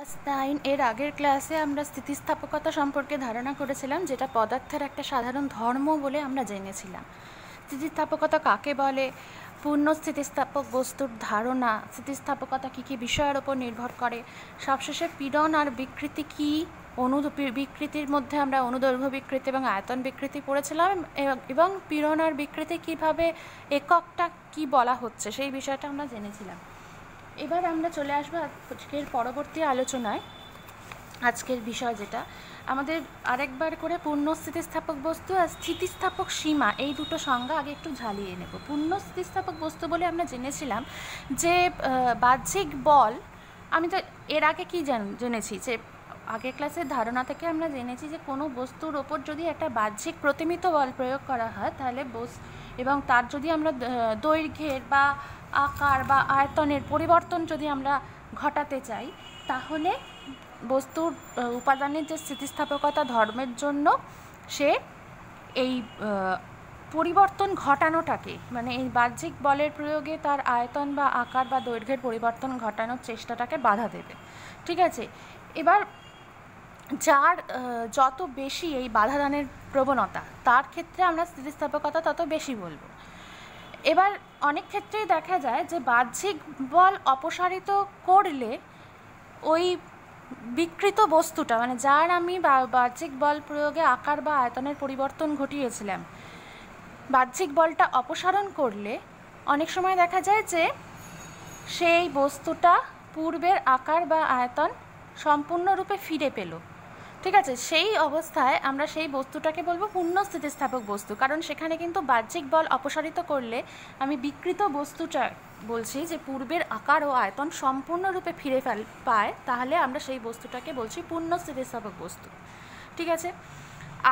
Class 9 এর আগের ক্লাসে আমরা স্থিতিস্থাপকতা সম্পর্কে ধারণা করেছিলাম, যেটা পদার্থের একটা সাধারণ ধর্ম বলে আমরা জেনেছিলাম। স্থিতিস্থাপকতা কাকে বলে, পূর্ণ স্থিতিস্থাপক বস্তুর ধারণা, স্থিতিস্থাপকতা কী কী বিষয়ের ওপর নির্ভর করে, সবশেষে পীড়ন আর বিকৃতি কী, বিকৃতির মধ্যে আমরা অনুদৈর্ঘ্য বিকৃতি এবং আয়তন বিকৃতি পড়েছিলাম, এবং পীড়ন আর বিকৃতি কীভাবে এককটা কি বলা হচ্ছে সেই বিষয়টা আমরা জেনেছিলাম। এবার আমরা চলে আসবো আজকের পরবর্তী আলোচনায়। আজকের বিষয় যেটা আমাদের আরেকবার করে পূর্ণ স্থিতিস্থাপক বস্তু আর স্থিতিস্থাপক সীমা, এই দুটো সংজ্ঞা আগে একটু ঝালিয়ে নেব। পূর্ণ স্থিতিস্থাপক বস্তু বলে আমরা জেনেছিলাম যে বাহ্যিক বল, আমি তো এর আগে কি জেনেছি যে আগের ক্লাসের ধারণা থেকে আমরা জেনেছি যে কোনো বস্তুর ওপর যদি একটা বাহ্যিক প্রতিমিত বল প্রয়োগ করা হয় তাহলে এবং তার যদি আমরা দৈর্ঘ্যের বা আকার বা আয়তনের পরিবর্তন যদি আমরা ঘটাতে চাই, তাহলে বস্তুর উপাদানের যে স্থিতিস্থাপকতা ধর্মের জন্য সে এই পরিবর্তন ঘটানোটাকে, মানে এই বাহ্যিক বলের প্রয়োগে তার আয়তন বা আকার বা দৈর্ঘ্যের পরিবর্তন ঘটানোর চেষ্টাটাকে বাধা দেবে। ঠিক আছে, এবার যার যত বেশি এই বাধাদানের প্রবণতা, তার ক্ষেত্রে আমরা স্থিতিস্থাপকতা তত বেশি বলবো। এবার অনেক ক্ষেত্রেই দেখা যায় যে বাহ্যিক বল অপসারিত করলে ওই বিকৃত বস্তুটা, মানে যার আমি বাহ্যিক বল প্রয়োগে আকার বা আয়তনের পরিবর্তন ঘটিয়েছিলাম, বাহ্যিক বলটা অপসারণ করলে অনেক সময় দেখা যায় যে সেই বস্তুটা পূর্বের আকার বা আয়তন সম্পূর্ণরূপে ফিরে পেল। ঠিক আছে, সেই অবস্থায় আমরা সেই বস্তুটাকে বলবো পূর্ণ স্থিতিস্থাপক বস্তু, কারণ সেখানে কিন্তু বাহ্যিক বল অপসারিত করলে আমি বিকৃত বস্তুটা বলছি যে পূর্বের আকার ও আয়তন সম্পূর্ণরূপে ফিরে পায়, তাহলে আমরা সেই বস্তুটাকে বলছি পূর্ণ স্থিতিস্থাপক বস্তু। ঠিক আছে,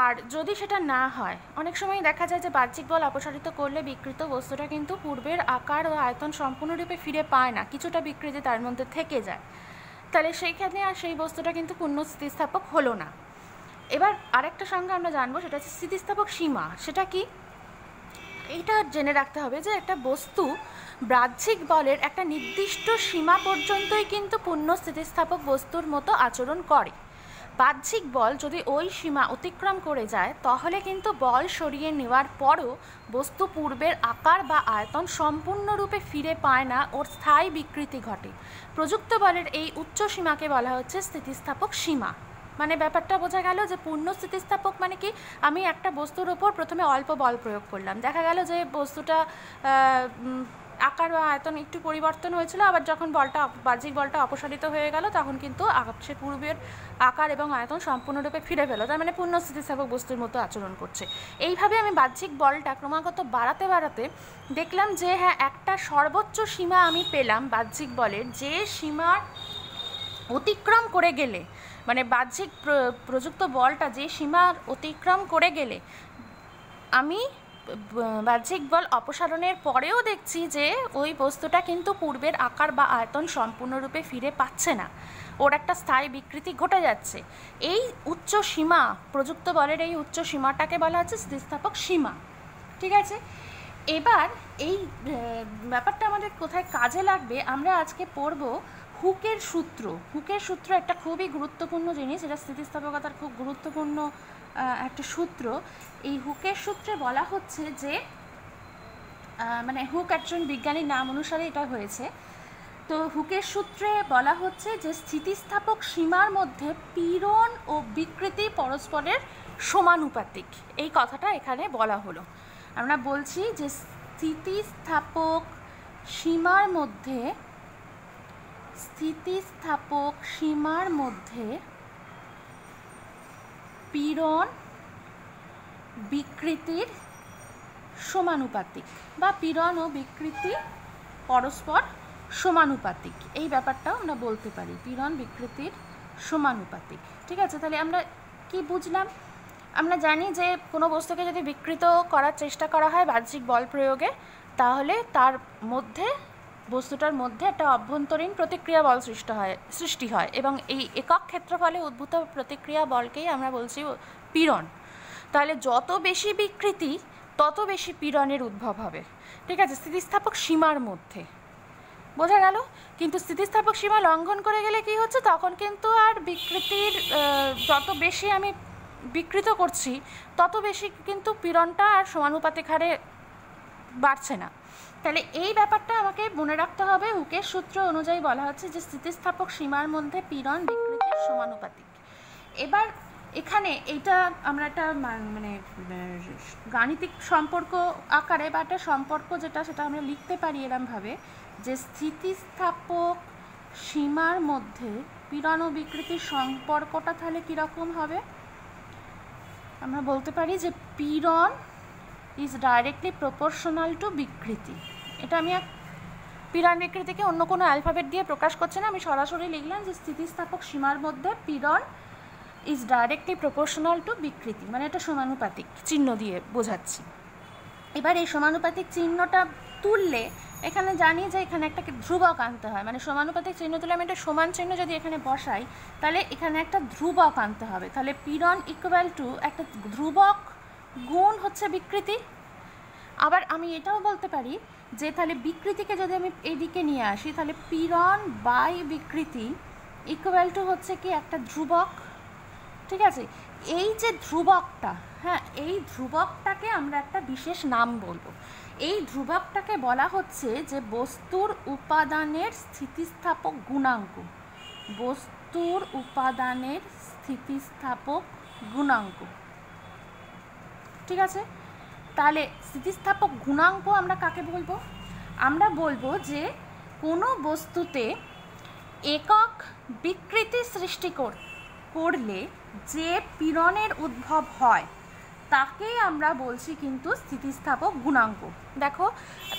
আর যদি সেটা না হয়, অনেক সময় দেখা যায় যে বাহ্যিক বল অপসারিত করলে বিকৃত বস্তুটা কিন্তু পূর্বের আকার ও আয়তন সম্পূর্ণরূপে ফিরে পায় না, কিছুটা বিকৃতি তার মধ্যে থেকে যায়, তাহলে সেইখানে আর সেই বস্তুটা কিন্তু পূর্ণ স্থিতিস্থাপক হলো না। এবার আরেকটা সংজ্ঞা আমরা জানবো, সেটা হচ্ছে স্থিতিস্থাপক সীমা। সেটা কি, এইটা জেনে রাখতে হবে যে একটা বস্তু বাহ্যিক বলের একটা নির্দিষ্ট সীমা পর্যন্তই কিন্তু পূর্ণ স্থিতিস্থাপক বস্তুর মতো আচরণ করে। বাহ্যিক বল যদি ওই সীমা অতিক্রম করে যায়, তাহলে কিন্তু বল সরিয়ে নেওয়ার পরও বস্তু পূর্বের আকার বা আয়তন সম্পূর্ণরূপে ফিরে পায় না, ওর স্থায়ী বিকৃতি ঘটে। প্রযুক্ত বলের এই উচ্চ সীমাকে বলা হচ্ছে স্থিতিস্থাপক সীমা। মানে ব্যাপারটা বোঝা গেল যে পূর্ণ স্থিতিস্থাপক মানে কি, আমি একটা বস্তুর ওপর প্রথমে অল্প বল প্রয়োগ করলাম, দেখা গেল যে বস্তুটা আকার বা আয়তন একটু পরিবর্তন হয়েছিল, আবার যখন বাহ্যিক বলটা অপসারিত হয়ে গেল তখন কিন্তু সে পূর্বের আকার এবং আয়তন সম্পূর্ণরূপে ফিরে পেল, তার মানে পূর্ণ স্থিতিস্থাপক বস্তুর মতো আচরণ করছে। এইভাবে আমি বাহ্যিক বলটা ক্রমাগত বাড়াতে বাড়াতে দেখলাম যে হ্যাঁ, একটা সর্বোচ্চ সীমা আমি পেলাম বাহ্যিক বলের, যে সীমার অতিক্রম করে গেলে, মানে বাহ্যিক প্রযুক্ত বলটা যে সীমার অতিক্রম করে গেলে আমি বাহ্যিক বল অপসারণের পরেও দেখছি যে ওই বস্তুটা কিন্তু পূর্বের আকার বা আয়তন সম্পূর্ণরূপে ফিরে পাচ্ছে না, ওর একটা স্থায়ী বিকৃতি ঘটে যাচ্ছে। এই উচ্চ সীমা, প্রযুক্ত বলের এই উচ্চ সীমাটাকে বলা হচ্ছে স্থিতিস্থাপক সীমা। ঠিক আছে, এবার এই ব্যাপারটা আমাদের কোথায় কাজে লাগবে, আমরা আজকে পড়ব হুকের সূত্র। হুকের সূত্র একটা খুবই গুরুত্বপূর্ণ জিনিস, এটা স্থিতিস্থাপকতার খুব গুরুত্বপূর্ণ একটা সূত্র। এই হুকের সূত্রে বলা হচ্ছে যে, মানে হুক একজন বিজ্ঞানীর নাম অনুসারে এটা হয়েছে। তো হুকের সূত্রে বলা হচ্ছে যে স্থিতিস্থাপক সীমার মধ্যে পীড়ন ও বিকৃতি পরস্পরের সমানুপাতিক, এই কথাটা এখানে বলা হলো। আমরা বলছি যে স্থিতিস্থাপক সীমার মধ্যে পীড়ন বিকৃতির সমানুপাতিক, বা পীড়ন ও বিকৃতি পরস্পর সমানুপাতিক, এই ব্যাপারটাও আমরা বলতে পারি, পীড়ন বিকৃতির সমানুপাতিক। ঠিক আছে, তাহলে আমরা কি বুঝলাম? আমরা জানি যে কোনো বস্তুকে যদি বিকৃত করার চেষ্টা করা হয় বাহ্যিক বল প্রয়োগে, তাহলে তার মধ্যে, বস্তুটার মধ্যে একটা অভ্যন্তরীণ প্রতিক্রিয়া বল সৃষ্টি হয়, এবং এই একক ক্ষেত্রফলে উদ্ভূত প্রতিক্রিয়া বলকেই আমরা বলছি পীড়ন। তাহলে যত বেশি বিকৃতি তত বেশি পীড়নের উদ্ভব হবে। ঠিক আছে, স্থিতিস্থাপক সীমার মধ্যে। বোঝা গেল? কিন্তু স্থিতিস্থাপক সীমা লঙ্ঘন করে গেলে কি হচ্ছে, তখন কিন্তু আর বিকৃতির যত বেশি আমি বিকৃত করছি তত বেশি কিন্তু পীড়নটা আর সমানুপাতিক হারে বাড়ছে না। তাহলে এই ব্যাপারটা আমাকে মনে রাখতে হবে। হুকের সূত্র অনুযায়ী বলা হচ্ছে যে স্থিতিস্থাপক সীমার মধ্যে পীড়ন বিকৃতির সমানুপাতিক। এবার এখানে এইটা আমরা একটা মানে গাণিতিক সম্পর্ক আকারে বা একটা সম্পর্ক যেটা সেটা আমরা লিখতে পারি এরমভাবে যে স্থিতিস্থাপক সীমার মধ্যে পীড়ন ও বিকৃতির সম্পর্কটা তাহলে কীরকম হবে? আমরা বলতে পারি যে পীড়ন ইজ ডাইরেক্টলি প্রপোর্শনাল টু বিকৃতি। এটা আমি পীড়ন বিকৃতিকে অন্য কোনো অ্যালফাবেট দিয়ে প্রকাশ করছে না, আমি সরাসরি লিখলাম যে স্থিতিস্থাপক সীমার মধ্যে পীড়ন ইজ ডাইরেক্টলি প্রপোর্শনাল টু বিকৃতি, মানে এটা সমানুপাতিক চিহ্ন দিয়ে বোঝাচ্ছি। এবার এই সমানুপাতিক চিহ্নটা তুললে এখানে জানি যে এখানে একটা ধ্রুবক আনতে হয়, মানে সমানুপাতিক চিহ্ন তুলে আমি একটা সমান চিহ্ন যদি এখানে বসাই তাহলে এখানে একটা ধ্রুবক আনতে হবে। তাহলে পীড়ন ইকুয়াল টু একটা ধ্রুবক গুণ হচ্ছে বিকৃতি। আবার আমি এটাও বলতে পারি যে তাহলে বিকৃতিকে যদি আমি এইদিকে নিয়ে আসি তাহলে পীড়ন বাই বিকৃতি ইকুয়াল টু হচ্ছে কি একটা ধ্রুবক। ঠিক আছে, এই যে ধ্রুবকটা, হ্যাঁ, এই ধ্রুবকটাকে আমরা একটা বিশেষ নাম বলবো। এই ধ্রুবকটাকে বলা হচ্ছে যে বস্তুর উপাদানের স্থিতিস্থাপক গুণাঙ্ক। বস্তুর উপাদানের স্থিতিস্থাপক গুণাঙ্ক। ঠিক আছে, তাহলে স্থিতিস্থাপক গুণাঙ্ক আমরা কাকে বলবো? আমরা বলবো যে কোনো বস্তুতে একক বিকৃতি সৃষ্টি করলে যে পীড়নের উদ্ভব হয় তাকেই আমরা বলছি কিন্তু স্থিতিস্থাপক গুণাঙ্ক। দেখো,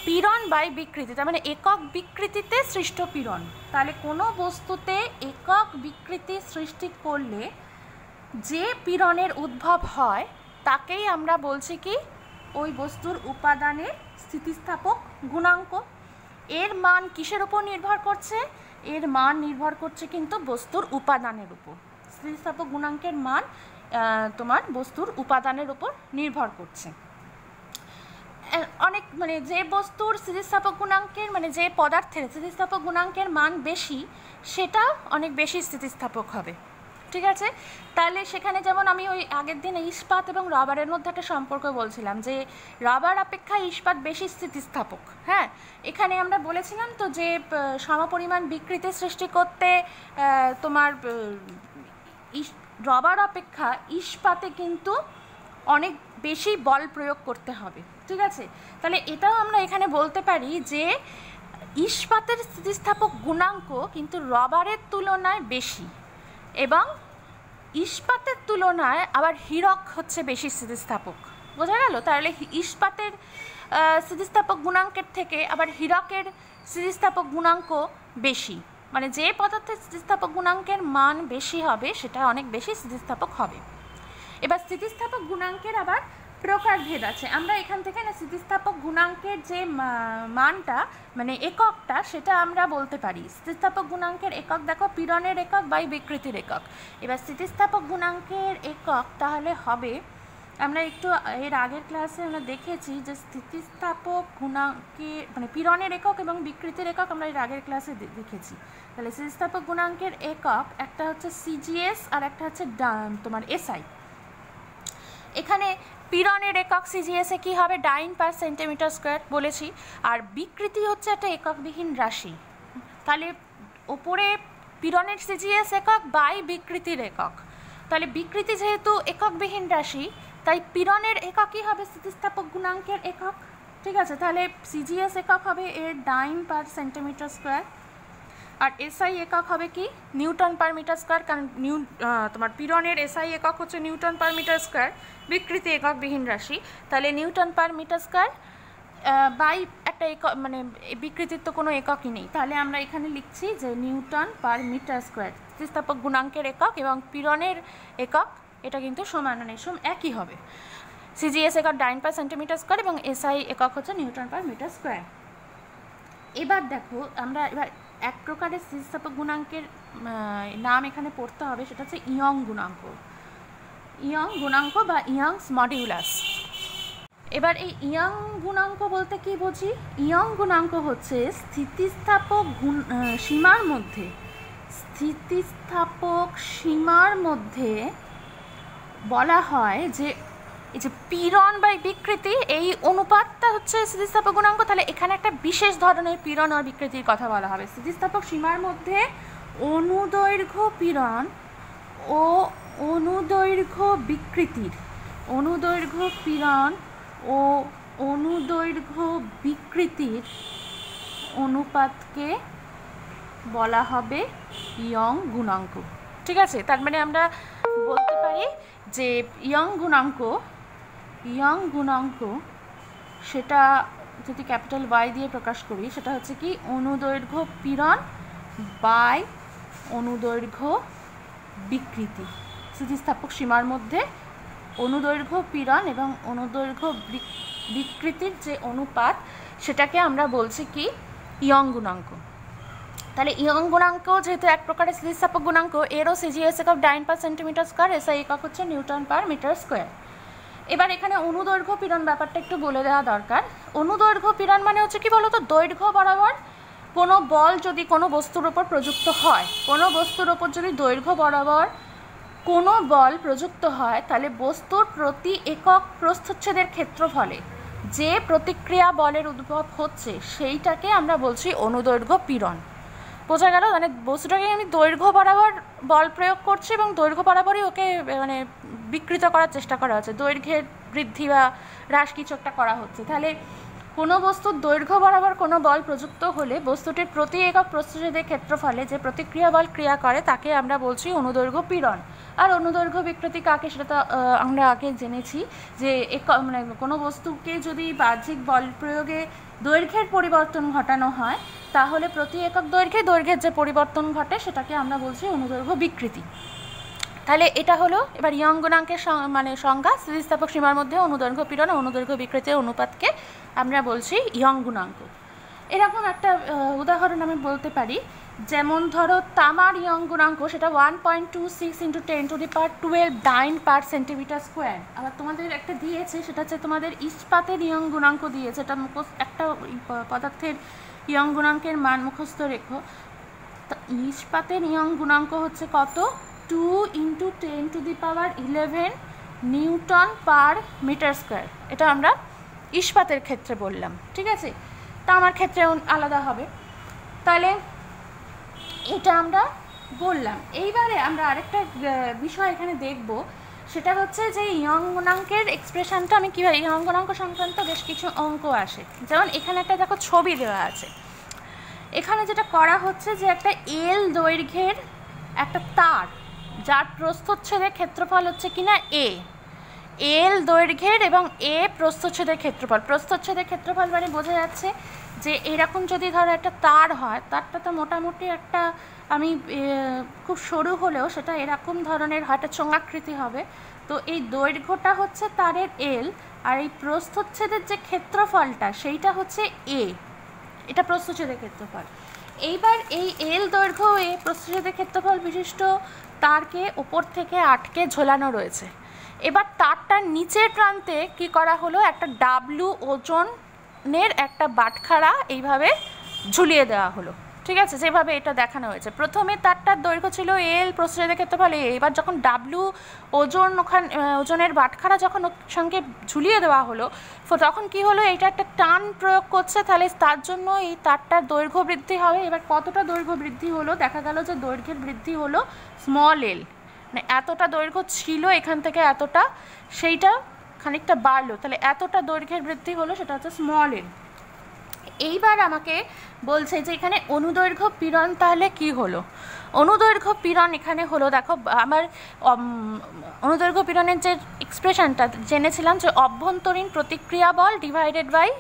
পীড়ন বাই বিকৃতি তার মানে একক বিকৃতিতে সৃষ্ট পীড়ন। তাহলে কোনো বস্তুতে একক বিকৃতি সৃষ্টি করলে যে পীড়নের উদ্ভব হয় তাকেই আমরা বলছি কি ওই বস্তুর উপাদানের স্থিতিস্থাপক গুণাঙ্ক। এর মান কিসের উপর নির্ভর করছে? এর মান নির্ভর করছে কিন্তু বস্তুর উপাদানের উপর। স্থিতিস্থাপক গুণাঙ্কের মান তোমার বস্তুর উপাদানের উপর নির্ভর করছে। অনেক মানে যে বস্তুর স্থিতিস্থাপক গুণাঙ্কের মানে যে পদার্থের স্থিতিস্থাপক গুণাঙ্কের মান বেশি সেটা অনেক বেশি স্থিতিস্থাপক হবে। ঠিক আছে, তাহলে সেখানে যেমন আমি ওই আগের দিন ইস্পাত এবং রাবারের মধ্যে একটা সম্পর্ক বলছিলাম যে রাবার অপেক্ষা ইস্পাত বেশি স্থিতিস্থাপক। হ্যাঁ, এখানে আমরা বলেছিলাম তো যে সমপরিমাণ বিকৃতি সৃষ্টি করতে তোমার রাবার অপেক্ষা ইস্পাতে কিন্তু অনেক বেশি বল প্রয়োগ করতে হবে। ঠিক আছে, তাহলে এটাও আমরা এখানে বলতে পারি যে ইস্পাতের স্থিতিস্থাপক গুণাঙ্ক কিন্তু রাবারের তুলনায় বেশি, এবং ইস্পাতের তুলনায় আবার হীরক হচ্ছে বেশি স্থিতিস্থাপক। বোঝা গেল? তাহলে ইস্পাতের স্থিতিস্থাপক গুণাঙ্কের থেকে আবার হীরকের স্থিতিস্থাপক গুণাঙ্ক বেশি, মানে যে পদার্থের স্থিতিস্থাপক গুণাঙ্কের মান বেশি হবে সেটা অনেক বেশি স্থিতিস্থাপক হবে। এবার স্থিতিস্থাপক গুণাঙ্কের আবার প্রকারভেদ আছে। আমরা এখান থেকে না স্থিতিস্থাপক গুণাঙ্কের যে মানটা মানে এককটা সেটা আমরা বলতে পারি। স্থিতিস্থাপক গুণাঙ্কের একক দেখো পীড়নের একক বাই বিকৃতির একক। এবার স্থিতিস্থাপক গুণাঙ্কের একক তাহলে হবে, আমরা একটু এর আগের ক্লাসে আমরা দেখেছি যে স্থিতিস্থাপক গুণাঙ্কের মানে পীড়নের একক এবং বিকৃতির একক আমরা এর আগের ক্লাসে দেখেছি। তাহলে স্থিতিস্থাপক গুণাঙ্কের একক একটা হচ্ছে সিজিএস আর একটা হচ্ছে তোমার এসআই। এখানে পীড়নের একক সিজিএসে কী হবে? ডাইন পার সেন্টিমিটার স্কোয়ার বলেছি, আর বিকৃতি হচ্ছে একটা এককবিহীন রাশি। তাহলে ওপরে পীড়নের সিজিএস একক বাই বিকৃতির একক। তাহলে বিকৃতি যেহেতু এককবিহীন রাশি তাই পীড়নের এককই হবে স্থিতিস্থাপক গুণাঙ্কের একক। ঠিক আছে, তাহলে সিজিএস একক হবে এর ডাইন পার সেন্টিমিটার স্কোয়ার, আর এসআই একক হবে কি নিউটন পার মিটার স্কোয়ার, কারণ তোমার পীড়নের এসআই একক হচ্ছে নিউটন পার মিটার স্কোয়ার, বিকৃতি এককবিহীন রাশি। তাহলে newton per metre square by একটা একক মানে বিকৃতির তো কোনো এককই নেই, তাহলে আমরা এখানে লিখছি যে নিউটন পার মিটার স্কোয়ার স্থিতিস্থাপক গুণাঙ্কের একক এবং পীড়নের একক এটা কিন্তু সমান মানে একই হবে। সিজিএস একক ডাইন পার সেন্টিমিটার স্কোয়ার এবং এসআই একক হচ্ছে নিউটন পার মিটার স্কোয়ার। এবার দেখো আমরা এবার এক প্রকারের স্থিতিস্থাপক গুণাঙ্কের নাম এখানে পড়তে হবে, সেটা হচ্ছে ইয়ং গুণাঙ্ক। ইয়ং গুণাঙ্ক বা ইয়ংস মডিউলাস। এবার এই ইয়ং গুণাঙ্ক বলতে কি বুঝি? ইয়ং গুণাঙ্ক হচ্ছে স্থিতিস্থাপক সীমার মধ্যে বলা হয় যে এই যে পীড়ন বা বিকৃতি, এই অনুপাতটা হচ্ছে স্থিতিস্থাপক গুণাঙ্ক। তাহলে এখানে একটা বিশেষ ধরনের পীড়ন আর বিকৃতির কথা বলা হবে। স্থিতিস্থাপক সীমার মধ্যে অনুদৈর্ঘ্য পীড়ন ও অনুদৈর্ঘ্য বিকৃতির অনুপাতকে বলা হবে ইয়ং গুণাঙ্ক। ঠিক আছে, তার মানে আমরা বলতে পারি যে ইয়ং গুণাঙ্ক সেটা যদি ক্যাপিটাল ওয়াই দিয়ে প্রকাশ করি, সেটা হচ্ছে কি অনুদৈর্ঘ্য পীড়ন বাই অনুদৈর্ঘ্য বিকৃতি। স্থিতিস্থাপক সীমার মধ্যে অনুদৈর্ঘ্য পীড়ন এবং অনুদৈর্ঘ্য বিকৃতির যে অনুপাত, সেটাকে আমরা বলছি কি ইয়ং গুণাঙ্ক। তাহলে ইয়ং গুণাঙ্ক যেহেতু এক প্রকারের স্থিতিস্থাপক গুণাঙ্ক, এরও সিজিএস একক ডাইন পার সেন্টিমিটার স্কোয়ার, এসআই একক হচ্ছে নিউটন পার মিটার স্কোয়ার। এবার এখানে অনুদৈর্ঘ্য পীড়ন ব্যাপারটা একটু বলে দেওয়া দরকার। অনুদৈর্ঘ্য পীড়ন মানে হচ্ছে কি বলতো, দৈর্ঘ্য বরাবর কোনো বল যদি কোনো বস্তুর ওপর প্রযুক্ত হয়, কোনো বস্তুর ওপর যদি দৈর্ঘ্য বরাবর কোনো বল প্রযুক্ত হয়, তাহলে বস্তুর প্রতি একক প্রস্থচ্ছেদের ক্ষেত্রফলে যে প্রতিক্রিয়া বলের উদ্ভব হচ্ছে সেইটাকে আমরা বলছি অনুদৈর্ঘ্য পীড়ন। বোঝা গেল? মানে বস্তুটাকে আমি দৈর্ঘ্য বরাবর বল প্রয়োগ করছি এবং দৈর্ঘ্য বরাবরই ওকে মানে বিকৃত করার চেষ্টা করা হচ্ছে, দৈর্ঘ্যের বৃদ্ধি বা হ্রাস কিছু একটা করা হচ্ছে। তাহলে কোনো বস্তুর দৈর্ঘ্য বরাবর কোনো বল প্রযুক্ত হলে বস্তুটির প্রতি একক প্রস্থচ্ছেদের ক্ষেত্রফলে যে প্রতিক্রিয়া বল ক্রিয়া করে তাকে আমরা বলছি অনুদৈর্ঘ্য পীড়ন। আর অনুদৈর্ঘ্য বিকৃতি কাকে, সেটা তো আমরা আগে জেনেছি যে মানে কোনো বস্তুকে যদি বাহ্যিক বল প্রয়োগে দৈর্ঘ্যের পরিবর্তন ঘটানো হয়, তাহলে প্রতি একক দৈর্ঘ্যের যে পরিবর্তন ঘটে সেটাকে আমরা বলছি অনুদৈর্ঘ্য বিকৃতি। তাহলে এটা হলো এবার ইয়ং গুণাঙ্কের মানে সংজ্ঞা। স্থিতিস্থাপক সীমার মধ্যে অনুদৈর্ঘ্য পীড়ন ও অনুদৈর্ঘ্য বিকৃতির অনুপাতকে আমরা বলছি ইয়ং গুণাঙ্ক। এরকম একটা উদাহরণ আমি বলতে পারি, যেমন ধরো তামার ইয়ং গুণাঙ্ক সেটা 1.26 × 10⁻12 ডাইন পার সেন্টিমিটার স্কোয়ার। আবার তোমাদের একটা দিয়েছে, সেটা হচ্ছে তোমাদের ইস্পাতের ইয়ং গুণাঙ্ক দিয়েছে। এটা একটা পদার্থের ইয়ং গুণাঙ্কের মান মুখস্থ রেখো। ইস্পাতের ইয়ং গুণাঙ্ক হচ্ছে কত? 2 × 10⁻11 নিউটন পার মিটার স্কোয়ার। এটা আমরা ইস্পাতের ক্ষেত্রে বললাম। ঠিক আছে, তামার ক্ষেত্রে আলাদা হবে। তাহলে এটা আমরা বললাম। এইবারে আমরা আরেকটা বিষয় এখানে দেখব, সেটা হচ্ছে যে ইয়ং গুণাঙ্কের এক্সপ্রেশনটা আমি কীভাবে, ইয়ং গুণাঙ্ক সংক্রান্ত বেশ কিছু অঙ্ক আসে। যেমন এখানে একটা দেখো ছবি দেওয়া আছে। এখানে যেটা করা হচ্ছে যে একটা এল দৈর্ঘ্যের একটা তার, যার প্রস্থচ্ছেদের ক্ষেত্রফল হচ্ছে কিনা এল দৈর্ঘ্যের এবং প্রস্থচ্ছেদের ক্ষেত্রফল মানে বোঝা যাচ্ছে যে এরকম যদি ধরো একটা তার হয়, তারটা তো মোটামুটি একটা আমি খুব সরু হলেও সেটা এরকম ধরনের হয়, একটা চোঙাকৃতি হবে। তো এই দৈর্ঘ্যটা হচ্ছে তারের এল, আর এই প্রস্থচ্ছেদের যে ক্ষেত্রফলটা সেইটা হচ্ছে এটা প্রস্থচ্ছেদের ক্ষেত্রফল। এইবার এই এল দৈর্ঘ্য প্রস্থচ্ছেদের ক্ষেত্রফল বিশিষ্ট তারকে ওপর থেকে আটকে ঝোলানো রয়েছে। এবার তারটার নিচের প্রান্তে কি করা হলো, একটা ডাব্লু ওজনের একটা বাটখারা এইভাবে ঝুলিয়ে দেওয়া হলো। ঠিক আছে, যেভাবে এটা দেখানো হয়েছে। প্রথমে তারটার দৈর্ঘ্য ছিল এল, প্রস্থচ্ছেদের ক্ষেত্রফল এবার যখন ডাব্লু ওজনের বাটখারা যখন ওর সঙ্গে ঝুলিয়ে দেওয়া হলো, তখন কি হলো, এটা একটা টান প্রয়োগ করছে, তাহলে তার জন্য এই তারটার দৈর্ঘ্য বৃদ্ধি হবে। এবার কতটা দৈর্ঘ্য বৃদ্ধি হলো, দেখা গেল যে দৈর্ঘ্যের বৃদ্ধি হলো স্মল এল, মানে এতটা দৈর্ঘ্য ছিল এখান থেকে এতটা, সেইটা খানিকটা বাড়লো, তাহলে এতটা দৈর্ঘ্যের বৃদ্ধি হলো, সেটা হচ্ছে স্মল এল। এইবার আমাকে বলছে যে এখানে অনুদৈর্ঘ্য পীড়ন তাহলে কি হলো। অনুদৈর্ঘ্য পীড়ন এখানে হলো, দেখো আমার অনুদৈর্ঘ্য পীড়নের যে এক্সপ্রেশনটা জেনেছিলাম যে অভ্যন্তরীণ প্রতিক্রিয়া বল ডিভাইডেড বাই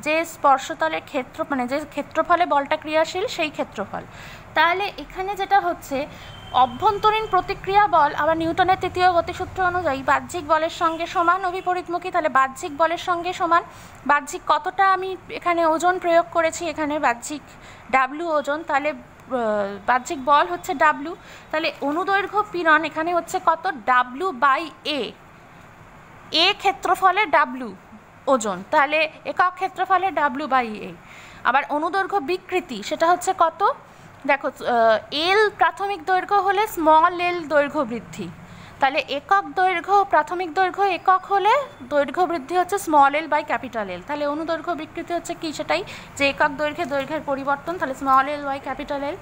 যে স্পর্শতলের ক্ষেত্র, মানে যে ক্ষেত্রফলে বলটা ক্রিয়াশীল সেই ক্ষেত্রফল। তাহলে এখানে যেটা হচ্ছে অভ্যন্তরীণ প্রতিক্রিয়া বল আবার নিউটনের তৃতীয় গতিসূত্র অনুযায়ী বাহ্যিক বলের সঙ্গে সমান অবিপরীতমুখী। তাহলে বাহ্যিক বলের সঙ্গে সমান, বাহ্যিক কতটা আমি এখানে ওজন প্রয়োগ করেছি, এখানে বাহ্যিক ডাব্লু ওজন, তাহলে বাহ্যিক বল হচ্ছে ডাব্লু। তাহলে অনুদৈর্ঘ্য পীড়ন এখানে হচ্ছে কত, ডাব্লু বাই এ ক্ষেত্রফলে ডাব্লু ওজন, তাহলে একক ক্ষেত্রফলে W/A। আবার অনুদৈর্ঘ্য বিকৃতি সেটা হচ্ছে কত, দেখো এল প্রাথমিক দৈর্ঘ্য হলে স্মল এল দৈর্ঘ্য বৃদ্ধি, তাহলে একক দৈর্ঘ্য প্রাথমিক দৈর্ঘ্য একক হলে দৈর্ঘ্য বৃদ্ধি হচ্ছে small L by capital L. তাহলে অনুদৈর্ঘ্য বিকৃতি হচ্ছে কি, সেটাই যে একক দৈর্ঘ্যের পরিবর্তন, তাহলে small L by capital L.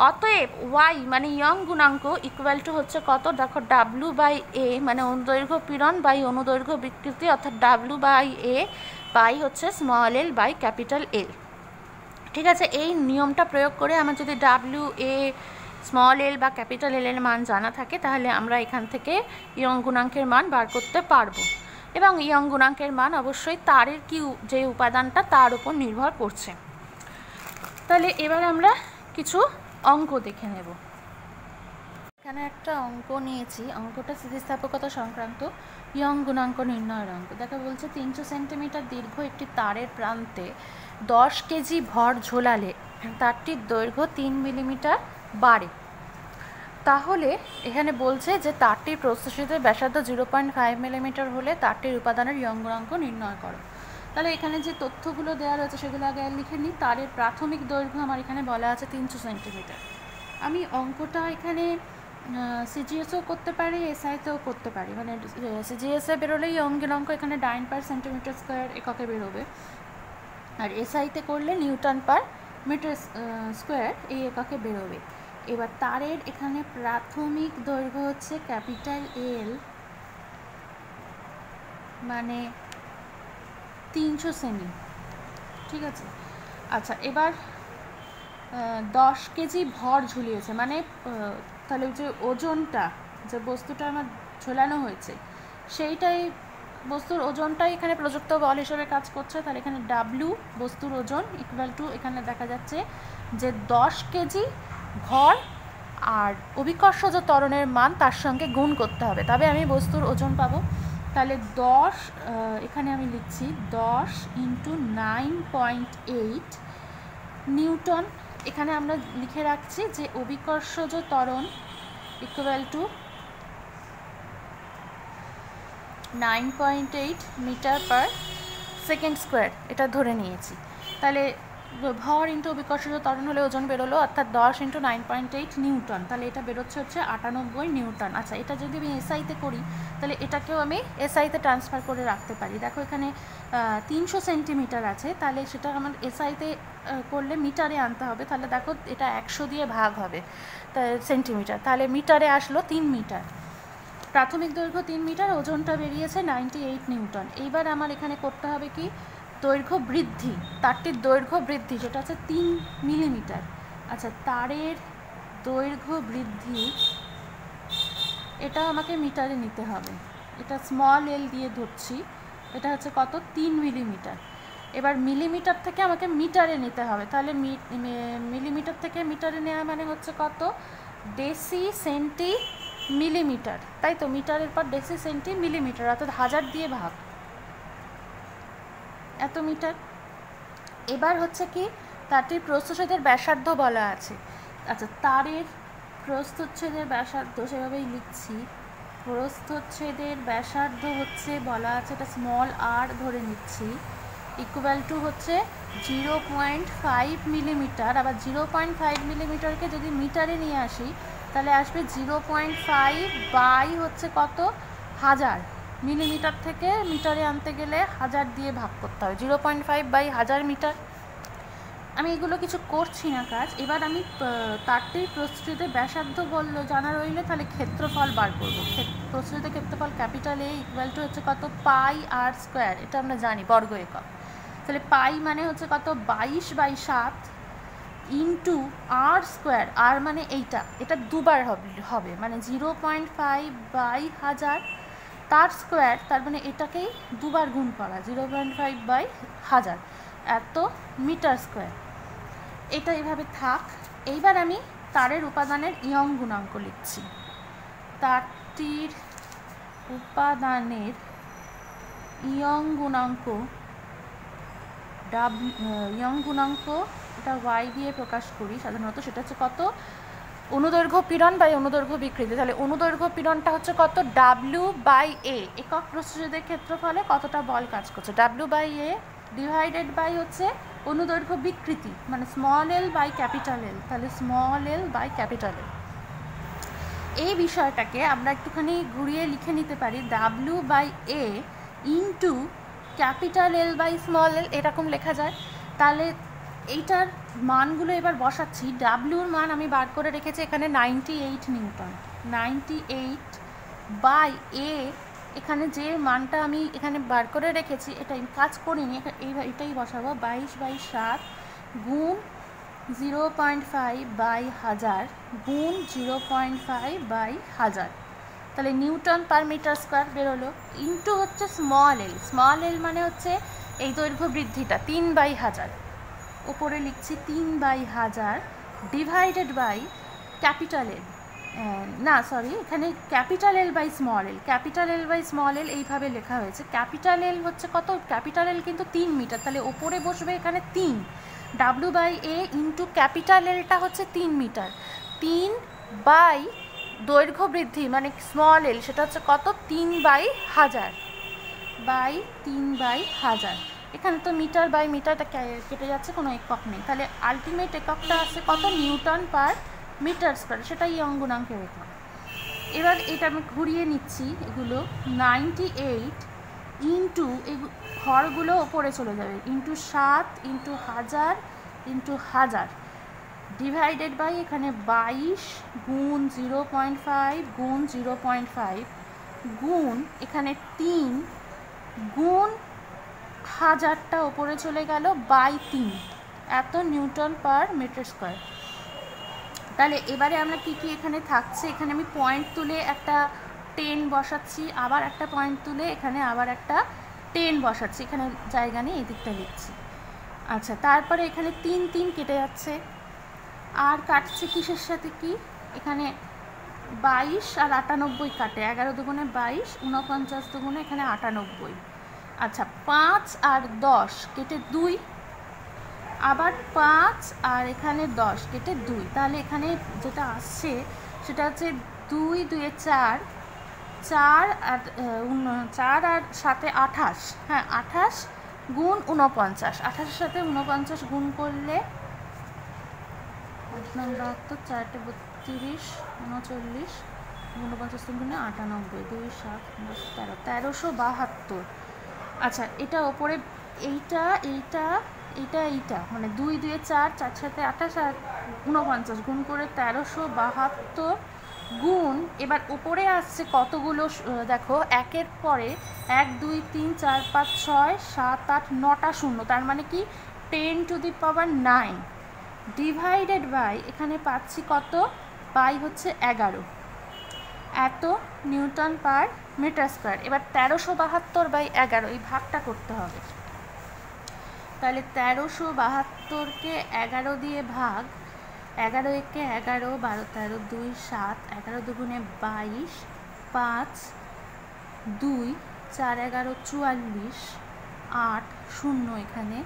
অতএব ওয়াই মানে ইয়ং গুণাঙ্ক ইকুয়াল টু হচ্ছে কত, দেখো W/A মানে অনুদৈর্ঘ্য পীড়ন বাই অনুদৈর্ঘ্য বিকৃতি, অর্থাৎ W/A বাই হচ্ছে small L by capital L. ঠিক আছে, এই নিয়মটা প্রয়োগ করে আমার যদি W/A স্মল এল বা ক্যাপিটাল এল এর মান জানা থাকে তাহলে আমরা এখান থেকে ইয়ং গুণাঙ্কের মান বার করতে পারবো। এবং ইয়ং গুণাঙ্কের মান অবশ্যই তারের কি যে উপাদানটা তার উপর নির্ভর করছে। তাহলে এবার আমরা কিছু অঙ্ক দেখে নেব। এখানে একটা অঙ্ক নিয়েছি, অঙ্কটা স্থিতিস্থাপকতা সংক্রান্ত ইয়ং গুণাঙ্ক নির্ণয়ের অঙ্ক। দেখা বলছে 300 সেন্টিমিটার দীর্ঘ একটি তারের প্রান্তে 10 কেজি ভর ঝোলালে তারটির দৈর্ঘ্য 3 মিলিমিটার বাড়ে। তাহলে এখানে বলছে যে তারটির প্রস্থচ্ছেদের ব্যাসার্ধ 0.5 মিলিমিটার হলে তারটির উপাদানের ইয়ং গুণাঙ্ক নির্ণয় করো। তাহলে এখানে যে তথ্যগুলো দেওয়া রয়েছে সেগুলো আগে লিখে নিই। তারের প্রাথমিক দৈর্ঘ্য আমার এখানে বলা আছে 300 সেন্টিমিটার। আমি অঙ্কটা এখানে সিজিএসও করতে পারি, এসআইতেও করতে পারি। মানে সিজিএসে বেরোলেই ইয়ং গুণাঙ্ক এখানে ডাইন পার সেন্টিমিটার স্কোয়ার এককে বেরোবে, আর এসআইতে করলে নিউটন পার মিটার স্কোয়ার এই এককে বেরোবে। এবার তারের এখানে প্রাথমিক দৈর্ঘ্য হচ্ছে ক্যাপিটাল এল মানে 300 সেমি। ঠিক আছে, আচ্ছা এবার 10 কেজি ভর ঝুলিয়েছে, মানে তাহলে যে ওজনটা যে বস্তুটা আমার ঝোলানো হয়েছে সেইটাই বস্তুর ওজনটাই এখানে প্রযুক্ত বল হিসেবে কাজ করছে। তাহলে এখানে W বস্তুর ওজন ইকুয়াল টু এখানে দেখা যাচ্ছে যে 10 কেজি ভর আর অভিকর্ষজ ত্বরণের মান তার সঙ্গে গুণ করতে হবে, তবে আমি বস্তুর ওজন পাবো। তাহলে 10 এখানে আমি লিখছি 10 × 9.8 নিউটন। এখানে আমরা লিখে রাখছি যে অভিকর্ষজ ত্বরণ equal to 9.8 metre per second square, এটা ধরে নিয়েছি। তাহলে ভর ইন্টু অভিকর্ষজ ত্বরণ হলে ওজন বেরোলো, অর্থাৎ 10 × 9.8 নিউটন। তাহলে এটা বেরোচ্ছে হচ্ছে 98 নিউটন। আচ্ছা, এটা যদি আমি এসআইতে করি তাহলে এটাকেও আমি এসআইতে ট্রান্সফার করে রাখতে পারি। দেখো এখানে 300 সেন্টিমিটার আছে, তাহলে সেটা আমার এসআইতে করলে মিটারে আনতে হবে। তাহলে দেখো এটা 100 দিয়ে ভাগ হবে সেন্টিমিটার, তাহলে মিটারে আসলো 3 মিটার। প্রাথমিক দৈর্ঘ্য 3 মিটার, ওজনটা বেরিয়েছে 98 নিউটন। এইবার আমার এখানে করতে হবে কি, দৈর্ঘ্য বৃদ্ধি, তারটির দৈর্ঘ্য বৃদ্ধি সেটা হচ্ছে 3 মিলিমিটার। আচ্ছা, তারের দৈর্ঘ্য বৃদ্ধি এটা আমাকে মিটারে নিতে হবে, এটা স্মল এল দিয়ে ধরছি, এটা হচ্ছে কত 3 মিলিমিটার। এবার মিলিমিটার থেকে আমাকে মিটারে নিতে হবে, তাহলে মিলিমিটার থেকে মিটারে নেওয়া মানে হচ্ছে কত, ডেসি সেন্টি মিলিমিটার, তাই তো, মিটারের পর ডেসি সেন্টি মিলিমিটার, অর্থাৎ 1000 দিয়ে ভাগ, এত মিটার। এবার হচ্ছে কি, তারটির প্রস্থচ্ছেদের ব্যাসার্ধ বলা আছে। আচ্ছা, তারের প্রস্থচ্ছেদের ব্যাসার্ধ সেভাবেই লিখছি, প্রস্থচ্ছেদের ব্যাসার্ধ হচ্ছে বলা আছে, এটা স্মল আর ধরে নিচ্ছি, ইকুয়াল টু হচ্ছে 0.5 মিলিমিটার। আবার 0.5 মিলিমিটারকে যদি মিটারে নিয়ে আসি তাহলে আসবে 0.5 বাই হচ্ছে কত, 1000। মিলিমিটার থেকে মিটারে আনতে গেলে 1000 দিয়ে ভাগ করতে হবে, 0.5 বাই 1000 মিটার। আমি এগুলো কিছু করছি না কাজ। এবার আমি তারটির প্রস্থচ্ছেদের ব্যাসার্ধ বললো জানা রইলে তাহলে ক্ষেত্রফল বার করবো। প্রস্থচ্ছেদের ক্ষেত্রফল ক্যাপিটাল এ ইকুয়াল টু হচ্ছে কত, পাই আর স্কোয়ার, এটা আমরা জানি বর্গ একক। তাহলে পাই মানে হচ্ছে কত, 22/7 ইন্টু আর স্কোয়ার, আর মানে এটা দুবার হবে মানে 0.5 বাই 1000, তার স্কোয়ার, তার মানে এটাকেই দুবার গুণ করা, 0.5 বাই 1000, এত মিটার স্কোয়ার। এটা এইভাবে থাক। এইবার আমি তারের উপাদানের ইয়ং গুণাঙ্ক লিখছি। তারটির উপাদানের ইয়ং গুণাঙ্ক ইয়ং গুণাঙ্ক এটা ওয়াই দিয়ে প্রকাশ করি সাধারণত, সেটা হচ্ছে কত, অনুদৈর্ঘ্য পীড়ন বাই অনুদৈর্ঘ্য বিকৃতি। তাহলে অনুদৈর্ঘ্য পীড়নটা হচ্ছে কত, W/A, একক প্রস্থচ্ছেদের ক্ষেত্রফলে কতটা বল কাজ করছে, W/A ডিভাইডেড বাই হচ্ছে অনুদৈর্ঘ্য বিকৃতি, মানে small L by capital L. তাহলে small L by capital L. এই বিষয়টাকে আমরা একটুখানি ঘুরিয়ে লিখে নিতে পারি, W/A into capital L by small L, এরকম লেখা যায়। তাহলে এইটার মানগুলো এবার বসাচ্ছি। ডাব্লিউর মান আমি বার করে রেখেছি এখানে 98 নিউটন, 98 বাই এ, এখানে যে মানটা আমি এখানে বার করে রেখেছি এটা কাজ করিনি, এটাই বসাবো, 22/7 গুণ 0.5 বাই 1000 গুণ 0.5 বাই 1000, তাহলে নিউটন পার মিটার স্কোয়ার বেরোলো। ইন্টু হচ্ছে স্মল এল, স্মল এল মানে হচ্ছে এই দৈর্ঘ্য বৃদ্ধিটা 3/1000, ওপরে লিখছি 3/1000 ডিভাইডেড বাই ক্যাপিটাল এল, না সরি এখানে capital L by small L, capital L by small L এইভাবে লেখা হয়েছে। ক্যাপিটাল এল হচ্ছে কত, ক্যাপিটাল এল কিন্তু 3 মিটার, তাহলে ওপরে বসবে এখানে 3, W/A ইন্টু ক্যাপিটাল এলটা হচ্ছে 3 মিটার, 3 বাই দৈর্ঘ্য বৃদ্ধি মানে স্মল এল সেটা হচ্ছে কত, 3/1000 বাই 3/1000। এখানে তো মিটার বাই মিটারটা কেটে যাচ্ছে, কোনো একক নেই, তাহলে আলটিমেট এককটা আছে কত, নিউটন পার মিটার স্কোয়ার, সেটাই অঙ্গুনাঙ্কের একক। এবার এটা আমি ঘুরিয়ে নিচ্ছি, এগুলো 98 ইন্টু এই ঘরগুলো ওপরে চলে যাবে, into 7 into 1000 into 1000 divided by এখানে 22 গুণ 0.5 গুণ 0.5 গুণ এখানে 3 গুণ 1000টা ওপরে চলে গেল বাই 3, এত নিউটন পার মিটার স্কোয়ার। তাহলে এবারে আমরা কি কি এখানে থাকছে, এখানে আমি পয়েন্ট তুলে একটা 10 বসাচ্ছি, আবার একটা পয়েন্ট তুলে এখানে আবার একটা 10 বসাচ্ছি, এখানে জায়গা নেই, এই দিকটা লিখছি। আচ্ছা, তারপরে এখানে 3 3 কেটে যাচ্ছে, আর কাটছে কিসের সাথে কি, এখানে 22 আর 98 কাটে, 11 দুগুণে 22, 49 দুগুণে এখানে 98। আচ্ছা, 5 আর 10 কেটে 2, আবার 5 আর এখানে 10 কেটে 2, তাহলে এখানে যেটা আসছে সেটা হচ্ছে 2 2 4, 4 আর 7 28, হ্যাঁ 28 গুণ 49, 28-এর সাথে 49 গুণ করলে 4 4 32 39 49 গুণে 98, 2 7 13 1372। আচ্ছা, এটা ওপরে এইটা এইটা এইটা এইটা মানে 2 2 4, 4 7 28 আর 49 গুণ করে 1372 গুণ, এবার উপরে আসছে কতগুলো দেখো, একের পরে 1 2 3 4 5 6 7 8 9টা শূন্য, তার মানে কি 10⁻৯ ডিভাইডেড বাই এখানে পাচ্ছি কত, পাই হচ্ছে 11, এত নিউটন পার মিটার স্কোয়ার। এবার 1372/11 এই ভাগটা করতে হবে, তাহলে 1372কে 11 দিয়ে ভাগ, 11 একে 11, 12 13 2 7, 11 দুগুণে 22, 5 2 4 11 44, 8 0 এখানে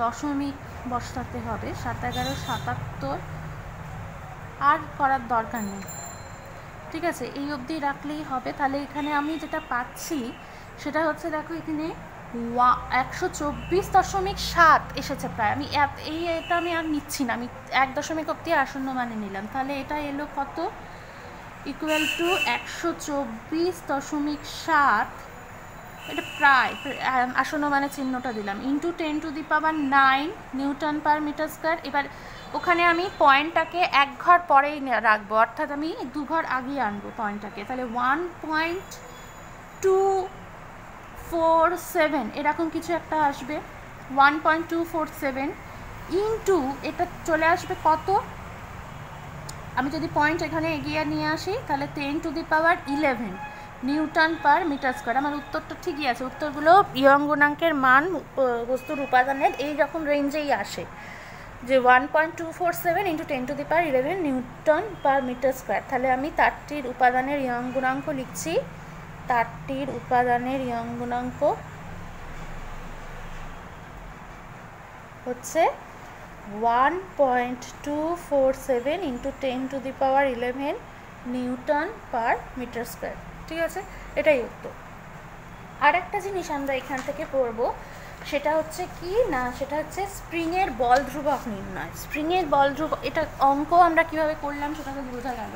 দশমিক বসাতে হবে, 7 11 77, আর করার দরকার নেই, ঠিক আছে, এই অবধি রাখলেই হবে। তাহলে এখানে আমি যেটা পাচ্ছি সেটা হচ্ছে দেখো এখানে 124.7 এসেছে প্রায়, আমি এটা আমি আর নিচ্ছি না, আমি 1 দশমিক অব্দি আসন্ন মানে নিলাম, তাহলে এটা এলো কত, ইকুয়াল টু 124.7, এটা প্রায় আসন্ন মানে চিহ্নটা দিলাম, into 10⁹ newton per metre square. এবার ওখানে আমি পয়েন্টটাকে 1 ঘর পরেই রাখবো, অর্থাৎ আমি 2 ঘর আগিয়ে আনবো পয়েন্টটাকে, তাহলে 1.247 এরকম কিছু একটা আসবে, 1.247 ইন্টু এটা চলে আসবে কত, আমি যদি পয়েন্ট এখানে এগিয়ে নিয়ে আসি তাহলে 10⁻11 নিউটন পার মিটার স্কোয়ার। আমার উত্তরটা ঠিকই আছে, উত্তরগুলো ইয়ং-গুণাঙ্কের মান বস্তুর উপাদানের এই রকম রেঞ্জেই আসে, যে 1.247 × 10⁻11 নিউটন পার মিটার স্কোয়ার। তাহলে আমি তারটির উপাদানের ইয়ং-গুণাঙ্ক লিখছি, তারটির উপাদানের ইয়ং-গুণাঙ্ক হচ্ছে 1.247 × 10⁻11 নিউটন পার মিটার স্কোয়ার। ঠিক আছে, এটাই উত্তর। আর একটা জিনিস আমরা এখান থেকে পড়ব, সেটা হচ্ছে কি না, সেটা হচ্ছে স্প্রিংয়ের বল ধ্রুবক নির্ণয়। স্প্রিংয়ের বল ধ্রুবক, এটা অঙ্ক আমরা কিভাবে করলাম সেটা তো বোঝা গেল।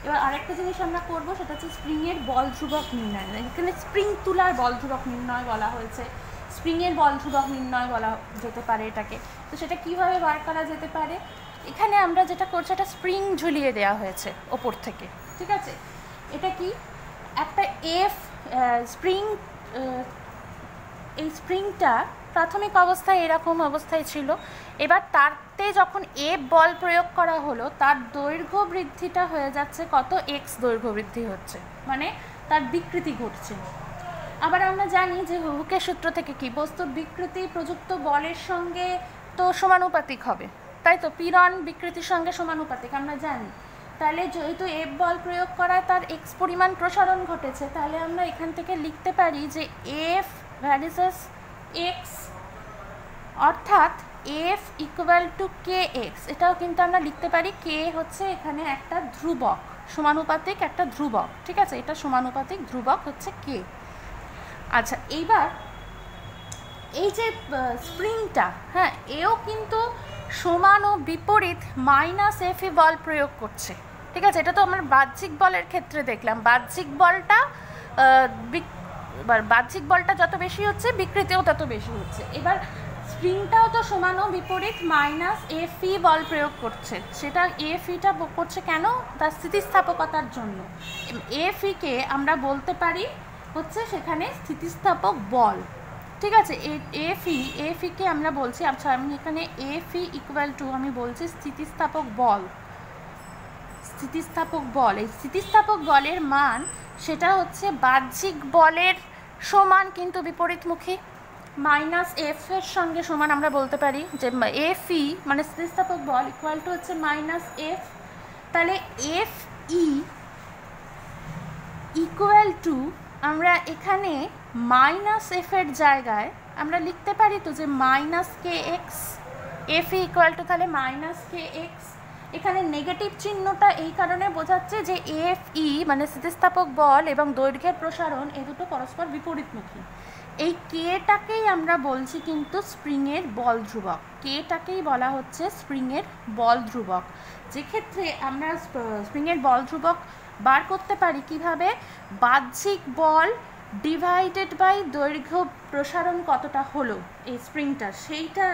এবার আরেকটা জিনিস আমরা করব, সেটা হচ্ছে স্প্রিংয়ের বল ধ্রুবক নির্ণয়। এখানে স্প্রিং তুলার বল ধ্রুবক নির্ণয় বলা হয়েছে, স্প্রিংয়ের বল ধ্রুবক নির্ণয় বলা যেতে পারে এটাকে। তো সেটা কিভাবে বার করা যেতে পারে, এখানে আমরা যেটা করছি, একটা স্প্রিং ঝুলিয়ে দেওয়া হয়েছে ওপর থেকে। ঠিক আছে, এটা কি একটা স্প্রিং, এই স্প্রিংটা প্রাথমিক অবস্থায় এরকম অবস্থায় ছিল। এবার তারতে যখন বল প্রয়োগ করা হলো, তার দৈর্ঘ্য বৃদ্ধিটা হয়ে যাচ্ছে কত, এক্স দৈর্ঘ্য বৃদ্ধি হচ্ছে, মানে তার বিকৃতি ঘটছে। আবার আমরা জানি যে হুকের সূত্র থেকে কি, বস্তুর বিকৃতি প্রযুক্ত বলের সঙ্গে তো সমানুপাতিক হবে, তাই তো, পীড়ন বিকৃতির সঙ্গে সমানুপাতিক আমরা জানি। তাহলে যেহেতু বল প্রয়োগ করা, তার এক্স পরিমাণ প্রসারণ ঘটেছে, তাহলে আমরা এখান থেকে লিখতে পারি যে এফ ভ্যারিসেস এক্স, অর্থাৎ F equal to K x. এটাও কিন্তু আমরা লিখতে পারি, কে হচ্ছে এখানে একটা ধ্রুবক, সমানুপাতিক একটা ধ্রুবক। ঠিক আছে, এটা সমানুপাতিক ধ্রুবক হচ্ছে কে। আচ্ছা, এইবার এই যে স্প্রিংটা, হ্যাঁ, এও কিন্তু সমান ও বিপরীত মাইনাস এফি বল প্রয়োগ করছে। ঠিক আছে, এটা তো আমরা বাহ্যিক বলের ক্ষেত্রে দেখলাম। বাহ্যিক বলটা যত বেশি হচ্ছে, বিকৃতিও তত বেশি হচ্ছে। এবার স্প্রিংটাও তো সমান ও বিপরীত মাইনাস এফি বল প্রয়োগ করছে। সেটা এফিটা করছে কেন, তার স্থিতিস্থাপকতার জন্য। এফিকে আমরা বলতে পারি হচ্ছে সেখানে স্থিতিস্থাপক বল। ঠিক আছে, এফিকে আমরা বলছি, আচ্ছা আমি এখানে এফি ইকুয়াল টু আমি বলছি স্থিতিস্থাপক বল। এই স্থিতিস্থাপক বলের মান সেটা হচ্ছে বাহ্যিক বলের সমান কিন্তু বিপরীতমুখী, মাইনাস এফ এর সঙ্গে সমান। আমরা বলতে পারি যে এফই মানে স্থিতিস্থাপক বল ইকুয়াল টু হচ্ছে মাইনাস এফ। তাহলে এফ ই ইকুয়াল টু, আমরা এখানে মাইনাস এফ এর জায়গায় আমরা লিখতে পারি তো যে minus K x. F equal to তাহলে মাইনাস কে এক্স। এখানে নেগেটিভ চিহ্নটা এই কারণে বোঝাচ্ছে যে এফ ই মানে স্থিতিস্থাপক বল এবং দৈর্ঘ্যের প্রসারণ, এ দুটো পরস্পর বিপরীতমুখী। এই কেটাকেই আমরা বলছি কিন্তু স্প্রিংয়ের বল ধ্রুবক, কেটাকেই বলা হচ্ছে স্প্রিংয়ের বল ধ্রুবক। যেক্ষেত্রে আমরা স্প্রিংয়ের বল ধ্রুবক বার করতে পারি কিভাবে, বাহ্যিক বল ডিভাইডেড বাই দৈর্ঘ্য প্রসারণ কতটা হলো এই স্প্রিংটার, সেইটা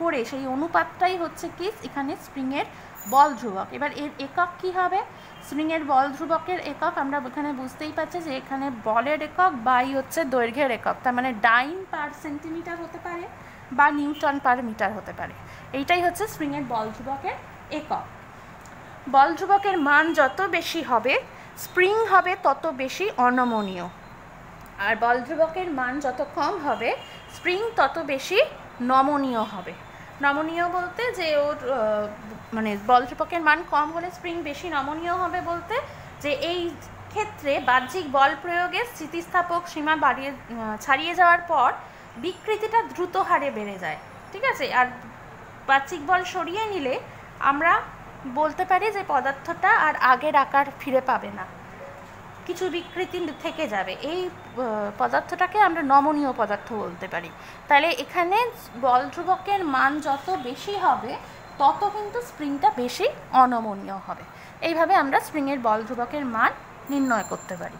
করে সেই অনুপাতটাই হচ্ছে কি এখানে স্প্রিংয়ের বল ধ্রুবক। এবার এর একক কি হবে, স্প্রিংয়ের বল ধ্রুবকের একক আমরা এখানে বুঝতেই পারছি যে এখানে বলের একক বাই হচ্ছে দৈর্ঘ্যের একক, তার মানে ডাইন পার সেন্টিমিটার হতে পারে বা নিউটন পার মিটার হতে পারে। এইটাই হচ্ছে স্প্রিংয়ের বল ধ্রুবকের একক। বল ধ্রুবকের মান যত বেশি হবে, স্প্রিং হবে তত বেশি অনমনীয়, আর বল ধ্রুবকের মান যত কম হবে, স্প্রিং তত বেশি নমনীয় হবে। নমনীয় বলতে যে ওর মানে বল ধ্রুবকের মান কম হলে স্প্রিং বেশি নমনীয় হবে, বলতে যে এই ক্ষেত্রে বাহ্যিক বল প্রয়োগে স্থিতিস্থাপক সীমা ছাড়িয়ে যাওয়ার পর বিকৃতিটা দ্রুত হারে বেড়ে যায়। ঠিক আছে, আর বাহ্যিক বল সরিয়ে নিলে আমরা বলতে পারি যে পদার্থটা আর আগের আকার ফিরে পাবে না, কিছু বিকৃতি থেকে যাবে। এই পদার্থটাকে আমরা নমনীয় পদার্থ বলতে পারি। তাহলে এখানে বল ধ্রুবকের মান যত বেশি হবে, তত কিন্তু স্প্রিংটা বেশি অনমনীয় হবে। এইভাবে আমরা স্প্রিংয়ের বল ধ্রুবকের মান নির্ণয় করতে পারি।